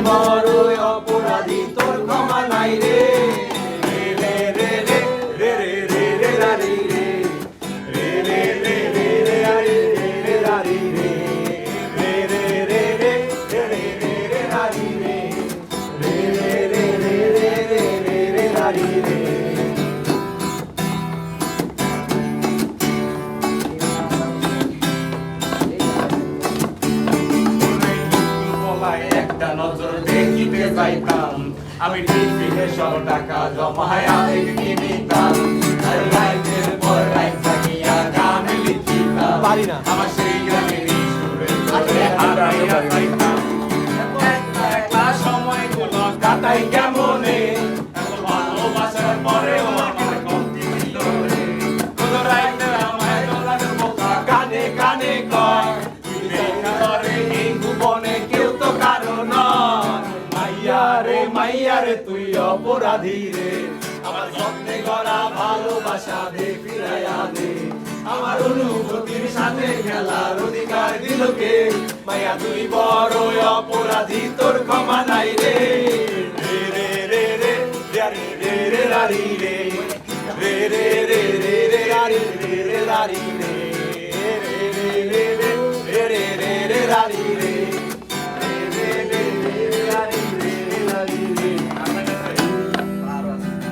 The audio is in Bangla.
বড়ই অপরাধী, তোর ক্ষমা নাই রে। রে রে রে রে রে রে রে রারি রে, রে রে রে রে রে রারি রে রে রারি রে, রে রে রে রে রে রে রে রারি রে, রে রে রে রে রে রে রে রারি রে। একটা নজর দেখিতে যাইতাম, আমি টিফিনে সব টাকা জমায় আবেগকে নিতাম, আর রাইতের পর রাইত থাকিয়া গান লিখিতাম, পারি না আমার সেই গানের সুরে হারাইয়া যাইতাম। একলা একলা সময়গুলো কাটাই কেমনে, এত ভালোবাসার পরেও আমার কমতি ছিল রে। কোন রাইতে আমায় দোলার বোকা গানে গানে কয়, তুই দেখা ধরে এই ভুবনে কেউ তো কারো নয়। মাইয়া রে তুই অপরাধী রে, আমার যত্নে গড়া ভালোবাসা দে ফিরাইয়া দে, আমার অনুভূতির সাথে খেলার অধিকার দিল কে। মাইয়া তুই বড়ই অপরাধী, তোর ক্ষমা নাই রে। রে রে রে রে রে রে রে রারি রে, রে রে রে রে রে রারি রে রে রারি রে, রে রে রে রে রে রে রে রে রারি রে।